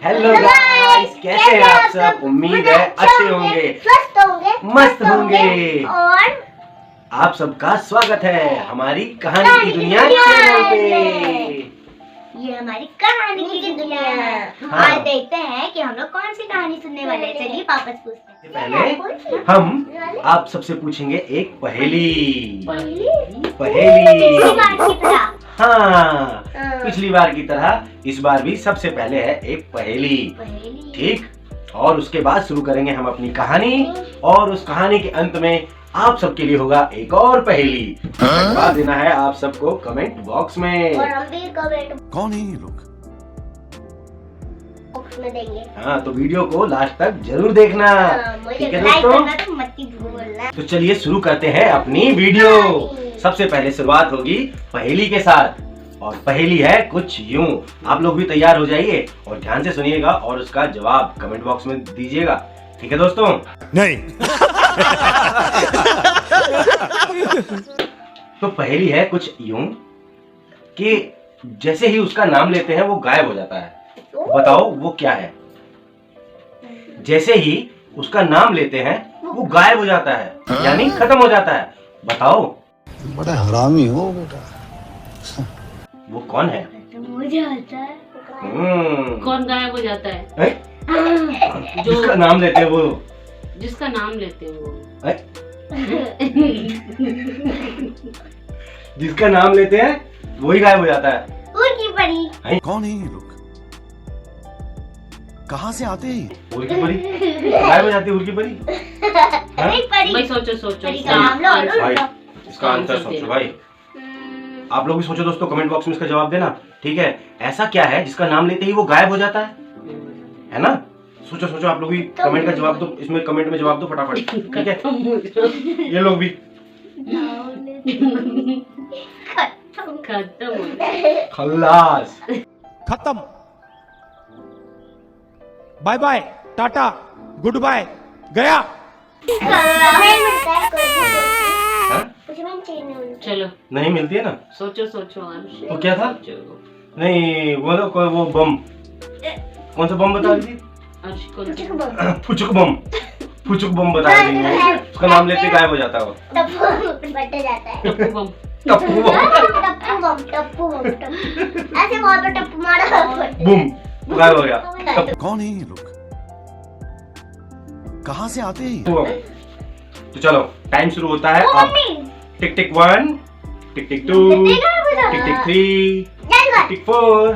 Hello guys, कैसे हैं आप सब? उम्मीद है अच्छे होंगे, स्वस्थ होंगे, मस्त होंगे। और आप सबका स्वागत है हमारी कहानी की दुनिया चैनल पे। ये हमारी कहानी की दुनिया है। हाँ। आज देखते हैं कि हम लोग कौन सी कहानी सुनने वाले हैं। चलिए पापा से पूछते हैं। पहले हम आप सबसे पूछेंगे एक पहेली। हाँ, पिछली बार की तरह इस बार भी सबसे पहले है एक पहेली। ठीक, और उसके बाद शुरू करेंगे हम अपनी कहानी, और उस कहानी के अंत में आप सबके लिए होगा एक और पहेली। जवाब देना है आप सबको कमेंट बॉक्स में। और हम भी कमेंट कौन है ये लोग? बॉक्स में देंगे। हाँ, तो वीडियो को लास्ट तक जरूर देखना। मुझे ठीक है लाइक दोस्तों, करना तो मत ही भूलना। तो चलिए शुरू करते हैं अपनी वीडियो। सबसे पहले शुरुआत होगी पहेली के साथ, और पहेली है कुछ यूं। आप लोग भी तैयार हो जाइए और ध्यान से सुनिएगा और उसका जवाब कमेंट बॉक्स में दीजिएगा। ठीक है दोस्तों? नहीं। तो पहेली है कुछ यूं कि जैसे ही उसका नाम लेते हैं वो गायब हो जाता है। बताओ वो क्या है? जैसे ही उसका नाम लेते हैं वो गायब हो जाता है, यानी खत्म हो जाता है। बताओ बड़ा हरामी हो बेटा। वो कौन है? मुझे आता है। कौन गायब हो जाता है? जिसका नाम लेते हैं वो। जिसका नाम लेते हैं वो। जिसका नाम लेते हैं वही गायब हो जाता है। उनकी परी। कौन है ये लोग? कहाँ से आते हैं? उड़ की परी गायब हो जाती है। उड़ की परी। हाँ? एक परी। भाई सोचो परी का नाम लो। भाई इसका आंसर सोचो भाई। आप लोग भी सोचो दोस्तों, कमेंट बॉक्स में इसका जवाब देना। ठीक है, ऐसा क्या है जिसका नाम लेते ही वो गायब हो जाता है ना? सोचो सोचो, आप लोग भी कमेंट का जवाब दो, इसमें कमेंट में जवाब दो फटाफट। ठीक है, ये लोग भी। खत्म हो खल्लास। खत्म। Bye bye, tata, goodbye, गया। हाँ? चलो नहीं मिलती है ना? सोचो सोचो अंश। तो क्या था? सोचो। नहीं, वो बम। कौन सा बम बता रही थी? अंश कौन सा? फुचुक बम। फुचुक बम बता रही थी। उसका नाम लेते गायब हो जाता है वो। टप्पू बट जाता है। टप्पू बम। टप्पू बम। टप्पू बम। ऐसे वहाँ पे टप्पू मारा। बूम, गायब हो गया। कौन है ये लोग? कहाँ से आते हैं? टप्पू बम। तो चलो टाइम शुरू होता है अब। टिक टिक 1, टिक टिक 2, टिक टिक 3, टिक टिक 4,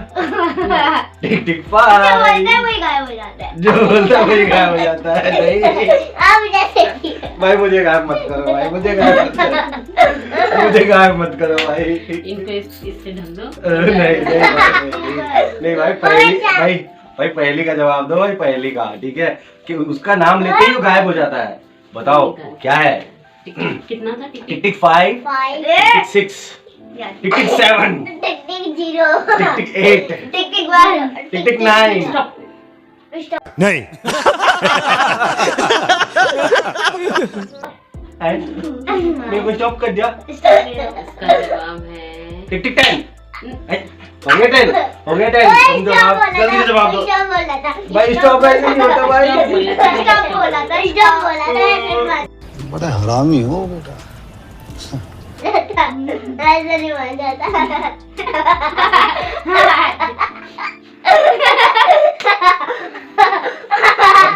टिक टिक 5। वही गायब हो जाता है। जो बोलता है वही गायब हो जाता है। नहीं अब जैसे कि भाई, मुझे गायब मत करो भाई, मुझे गायब मत करो, मुझे गायब मत करो भाई। इनको इससे ढंग दो। नहीं भाई, भाई पहेली का जवाब दो भाई, पहेली का। ठीक है, कि उसका नाम लेते ही वो गायब हो जाता है। बताओ क्या है? कितना था? टिक टिक 5, टिक टिक 6, टिक टिक 7, टिक टिक 0, टिक टिक 8, टिक टिक 1, टिक टिक 9। नहीं। मेरे को स्टॉप कर दिया। इसका जवाब है टिक टिक 10। हो गया 10, हो गया 10। तुम जवाब जल्दी से जवाब दो भाई। स्टॉप ऐसे नहीं होता भाई। स्टॉप बोला था। बड़ा हरामी हो बेटा। ऐसे नहीं बन जाता।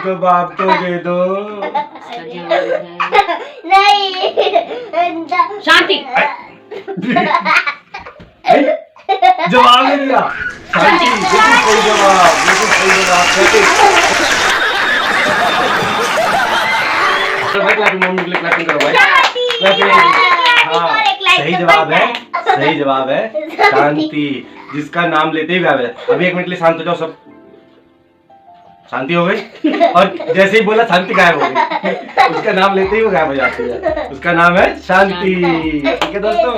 जवाब तो दे दो। इसका जवाब है नहीं। शांति। जवाब नहीं दिया। शांति। बिल्कुल सही जवाब, बिल्कुल सही जवाब। क्लैपिंग मम्मी के लिए क्लैपिंग करो भाई। क्लैपिंग। हाँ, सही जवाब है, सही जवाब है शांति। जिसका नाम लेते ही गायब है। अभी 1 मिनट के लिए शांत हो जाओ सब। शांति हो गई, और जैसे ही बोला शांति गायब हो गई। उसका नाम लेते ही वो गायब हो जाती है। उसका नाम है शांति। ठीक है दोस्तों?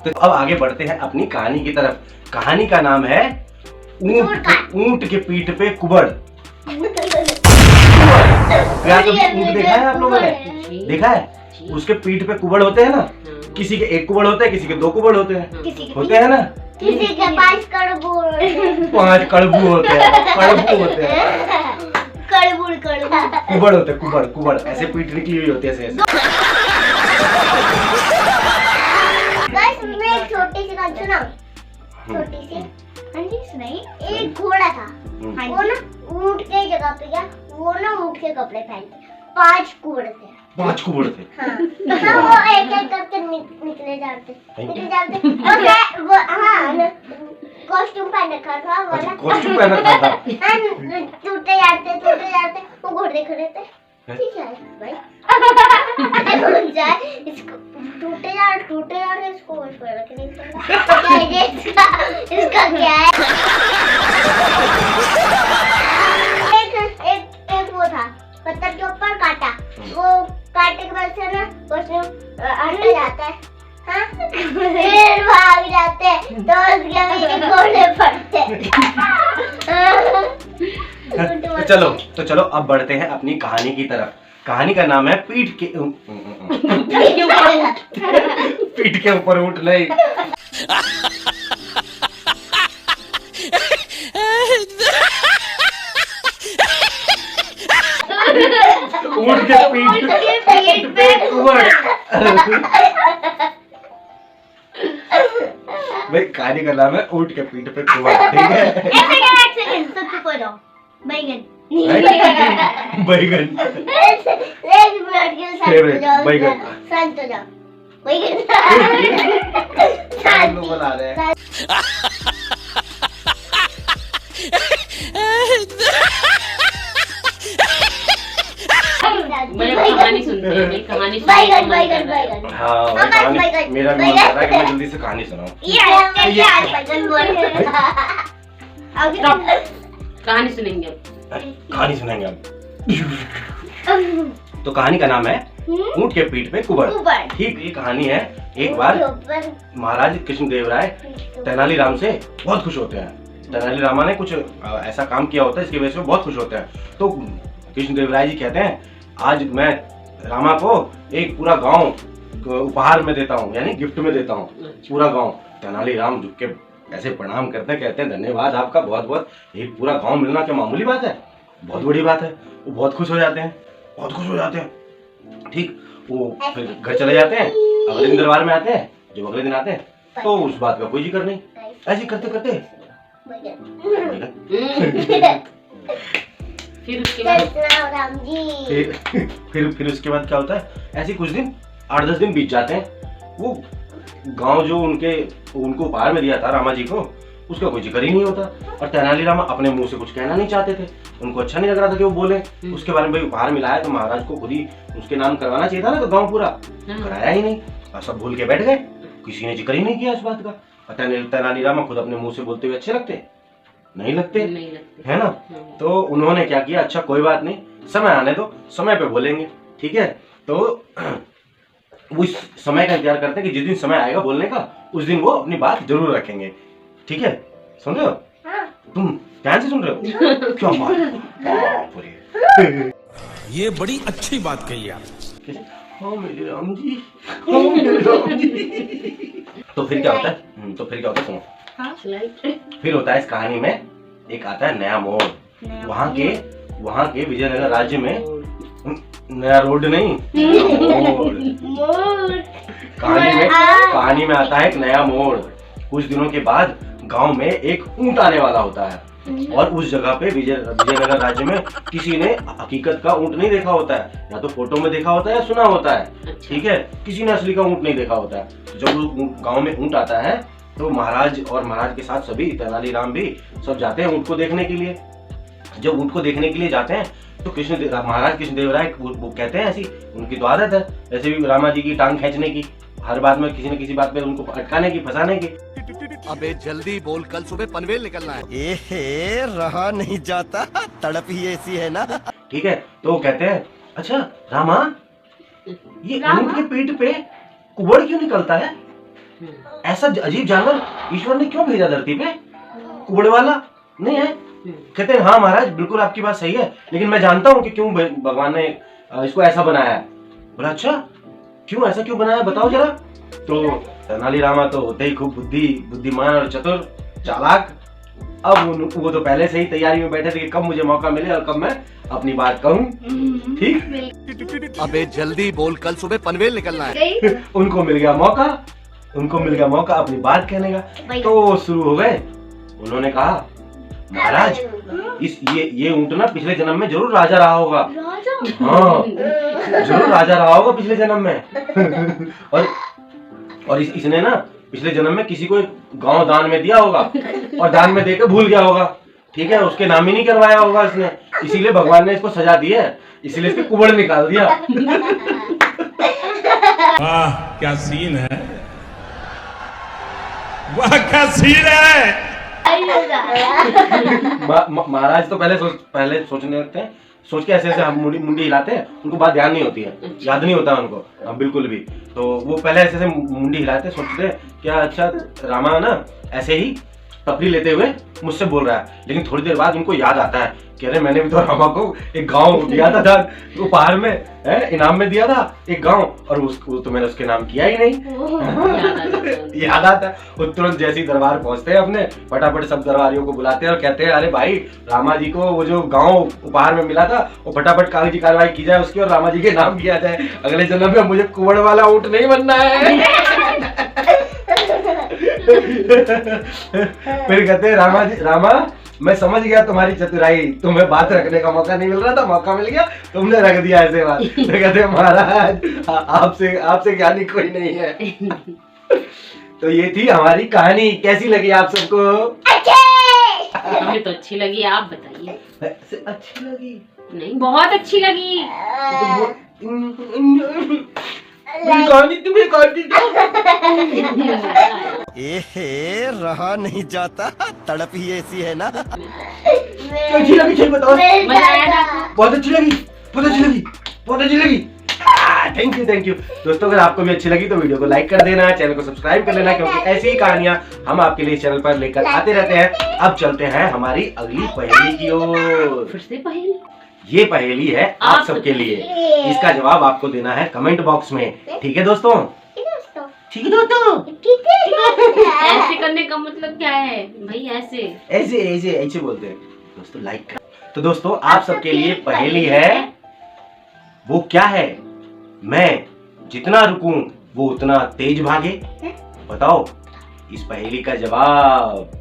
तो अब आगे बढ़ते हैं अपनी कहानी की तरफ। कहानी का नाम है ऊंट के पीठ पे कुबड़। क्या कभी ऊंट देखा है आप लोगों ने? देखा है? उसके पीठ पे कुबड़ होते हैं ना। किसी के 1 कुबड़ होता है, किसी के 2 कुबड़ होते हैं। होते हैं ना। किसी के 5 करोड़। 5 कड़बू होते हैं, कड़बू होते हैं, कड़बुड़ कड़बुड़। कुबड़ होते हैं, कुबड़ कुबड़, ऐसे पीठ निकली हुई होती है ऐसे। गाइस मैं एक छोटी सी बात सुनाऊं, छोटी सी। हाँ जी सुनाइए। एक घोड़ा था, वो ना ऊंट के जगह पे गया, वो ना ऊंट के कपड़े पहनते, 5 कुबड़ थे। 5 कुबड़ थे। हाँ वो एक एक करके निकले जाते और वो हाँ कॉस्ट्यूम पहन रखा था वाला। कॉस्ट्यूम पहन रखा था। टूटे जाते वो घोड़े खड़े थे। ठीक है भाई जाए इसको टूटे जा रहे इसको रख नहीं सकता। इसका क्या है? एक वो था पत्थर के ऊपर काटा, वो काटे के बाद से ना उसमें अंडा जाता है, हाँ फिर भाग जाते हैं तो उसके पीछे घोड़े पड़ते। तो चलो अब बढ़ते हैं अपनी कहानी की तरफ। कहानी का नाम है पीठ के पीठ के ऊपर ऊंट नहीं। ऊंट के पीठ पे कुबड़। भाई कहानी का नाम है ऊंट के पीठ पे कुबड़, ठीक है? एक सेकंड सब चुप हो जाओ। बैगन बैगन एक मिनट के लिए फेवरेट बैगन। शांत हो जाओ। बैगन हम लोग बना रहे हैं। मैं कहानी सुनती हूँ, मैं कहानी सुनती बैगन हूँ। बैगन बैगन। हाँ अब कहानी बैगन, मेरा भी मन कर रहा है कि मैं जल्दी से कहानी सुनाऊं। ये बैगन बोल आगे कहानी सुनेंगे अब। कहानी सुनाएंगे अब। तो कहानी का नाम है ऊंट के पीठ पे कुबड़। ठीक ये कहानी है। एक बार महाराज कृष्णदेव राय तेनालीराम से बहुत खुश होते हैं। तेनालीरामा ने कुछ ऐसा काम किया होता है इसकी वजह से वो बहुत खुश होते हैं। तो कृष्णदेव राय जी कहते हैं आज मैं रामा को एक पूरा गांव उपहार में देता हूँ, यानी गिफ्ट में देता हूँ पूरा गांव। तेनालीराम झुक के ऐसे प्रणाम करते हैं, कहते हैं धन्यवाद आपका बहुत बहुत, एक पूरा गांव मिलना क्या मामूली बात है, बहुत बड़ी बात है। वो बहुत खुश हो जाते हैं, बहुत खुश हो जाते हैं। ठीक वो फिर घर चले जाते हैं। अगले दिन दरबार में आते हैं, जब अगले दिन आते हैं तो उस बात का कोई जिक्र नहीं। ऐसे करते करते फिर उसके बाद राम जी फिर उसके बाद क्या होता है, ऐसे कुछ दिन 8-10 दिन बीत जाते हैं। वो गांव जो उनको उपहार में दिया था रामा जी को, उसका कोई जिक्र ही नहीं होता। और तेनालीराम अपने मुंह से कुछ कहना नहीं चाहते थे, उनको अच्छा नहीं लग रहा था कि वो बोले उसके बारे में। भाई उपहार मिला है तो महाराज को खुद ही उसके नाम करवाना चाहिए था ना, तो गांव पूरा कराया ही नहीं और सब भूल के बैठ गए, किसी ने जिक्र ही नहीं किया इस बात का। तेनालीराम खुद अपने मुंह से बोलते हुए अच्छे लगते नहीं लगते, है ना? तो उन्होंने क्या किया, अच्छा कोई बात नहीं, समय आने दो, समय पे बोलेंगे, ठीक है? तो वो इस समय का इंतजार करते हैं कि जिस दिन समय आएगा बोलने का उस दिन वो अपनी बात जरूर रखेंगे, ठीक है? सुन रहे हो? तुम ध्यान से सुन रहे हो? क्या बात है? ये बड़ी अच्छी बात कही आप। हाँ मेरे राम जी, हाँ मेरे राम जी। तो फिर क्या होता है? सुनो। फिर होता है इस कहानी में एक आता है नया मोड़। वहाँ के विजयनगर राज्य में नया रोड नहीं, कहानी में आता है एक नया मोड़। कुछ दिनों के बाद गांव में एक ऊंट आने वाला होता है और उस जगह पे विजयनगर राज्य में किसी ने हकीकत का ऊंट नहीं देखा होता है, या तो फोटो में देखा होता है या सुना होता है, ठीक है? किसी ने असली का ऊंट नहीं देखा होता है। जब गांव में ऊंट आता है तो महाराज और महाराज के साथ सभी तेनालीराम भी सब जाते हैं ऊंट को देखने के लिए। जब ऊंट को देखने के लिए जाते हैं तो महाराज कृष्णदेव राय वो कहते हैं, ऐसी उनकी तो आदत है ऐसे भी रामा जी की टांग खींचने की, हर बात में किसी न किसी बात पे उनको अटकाने की, फंसाने की। अबे जल्दी बोल, कल सुबह पनवेल निकलना है। रहा नहीं जाता, तड़प ही ऐसी है ना। ठीक है, तो वो कहते हैं अच्छा रामा, ये ऊंट के पेट पे कुबड़ क्यों निकलता है? ऐसा अजीब जानवर ईश्वर ने क्यों भेजा धरती पे? कुबड़ वाला नहीं है? कहते हैं हाँ महाराज बिल्कुल आपकी बात सही है, लेकिन मैं जानता हूँ कि क्यों भगवान ने इसको ऐसा बनाया है। बोला अच्छा क्यों, ऐसा क्यों बनाया, बताओ जरा। तो तेनालीरामा तो होते ही खूब बुद्धिमान और चतुर चालाक, अब वो तो पहले से ही तैयारी में बैठे थे कि कब मुझे मौका मिले और कब मैं अपनी बात कहूँ। ठीक, अबे जल्दी बोल, कल सुबह पनवेल निकलना है। उनको मिल गया मौका अपनी बात कहने का। तो वो शुरू हो गए। उन्होंने कहा महाराज ये ऊंट ना पिछले जन्म में जरूर राजा रहा होगा। हाँ, जरूर राजा रहा होगा पिछले जन्म में। और इसने ना पिछले जन्म में किसी को गांव दान में दिया होगा और दान में देकर भूल गया होगा। ठीक है, उसके नाम ही नहीं करवाया होगा इसने, इसीलिए भगवान ने इसको सजा दी है, इसीलिए इसके कुबड़ निकाल दिया। वाह क्या सीन है, वाह क्या सीन है। महाराज तो पहले सोचने लगते हैं, सोच के ऐसे हम मुंडी हिलाते हैं, उनको बात ध्यान नहीं होती है, याद नहीं होता उनको बिल्कुल भी। तो वो पहले ऐसे मुंडी हिलाते, सोचते क्या अच्छा रामा ना ऐसे ही टपरी लेते हुए मुझसे बोल रहा है। लेकिन थोड़ी देर बाद उनको याद आता है कि अरे मैंने भी तो रामा को एक गांव दिया था उपहार में, इनाम में दिया था एक गांव, और उसको तो मैंने उसके नाम किया ही नहीं। याद आता है। वो तुरंत जैसे ही दरबार पहुंचते हैं अपने, फटाफट सब दरबारियों को बुलाते हैं और कहते हैं अरे भाई रामा जी को वो जो गांव उपहार में मिला था वो फटाफट कागजी कार्रवाई की जाए उसकी और रामा जी के नाम किया जाए। अगले जन्म में मुझे कुंवड़ वाला ऊंट नहीं बनना है। फिर कहते हैं रामा मैं समझ गया तुम्हारी चतुराई, तुम्हें बात रखने का मौका नहीं मिल रहा था, मौका मिल गया, तुमने रख दिया ऐसे बात। तो कहते हैं महाराज आपसे ज्ञानी कोई नहीं है। तो ये थी हमारी कहानी, कैसी लगी आप सबको? हमें तो अच्छी लगी, आप बताइए। अच्छी लगी? नहीं, बहुत अच्छी लगी। एहे रहा नहीं जाता, तड़प ही ऐसी है ना। अच्छी लगी, सही बताओ। बहुत अच्छी लगी, बहुत अच्छी लगी, बहुत अच्छी लगी। थैंक यू दोस्तों। अगर आपको भी अच्छी लगी तो वीडियो को लाइक कर देना, चैनल को सब्सक्राइब कर लेना, क्योंकि ऐसी ही कहानियां हम आपके लिए इस चैनल पर लेकर आते रहते हैं। अब चलते हैं हमारी अगली पहेली की ओर। फिर से पहेली? ये पहेली है आप सबके लिए, इसका जवाब आपको देना है कमेंट बॉक्स में। ठीक है दोस्तों? ठीक है दोस्तों। ऐसे करने का मतलब क्या है भाई? ऐसे बोलते हैं दोस्तों, लाइक कर। तो दोस्तों आप सबके लिए पहेली है, वो क्या है? मैं जितना रुकूं वो उतना तेज भागे। बताओ इस पहेली का जवाब।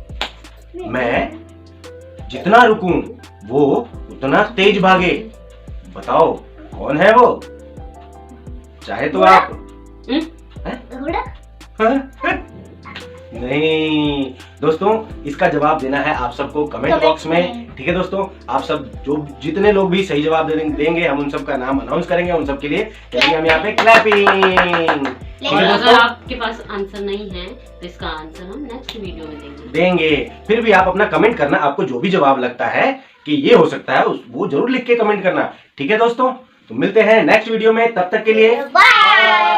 मैं जितना रुकूं वो उतना तेज भागे। बताओ कौन है वो? चाहे तो आप नहीं दोस्तों, इसका जवाब देना है आप सबको कमेंट बॉक्स में। ठीक है दोस्तों, आप सब जो जितने लोग भी सही जवाब देंगे हम उन सब का नाम अनाउंस करेंगे, उन सब के लिए हम यहाँ पे क्लैपिंग। और अगर आपके पास आंसर नहीं है तो इसका आंसर हम नेक्स्ट वीडियो में देंगे। फिर भी आप अपना कमेंट करना, आपको जो भी जवाब लगता है कि ये हो सकता है वो जरूर लिख के कमेंट करना। ठीक है दोस्तों, तो मिलते हैं नेक्स्ट वीडियो में, तब तक के लिए बाय।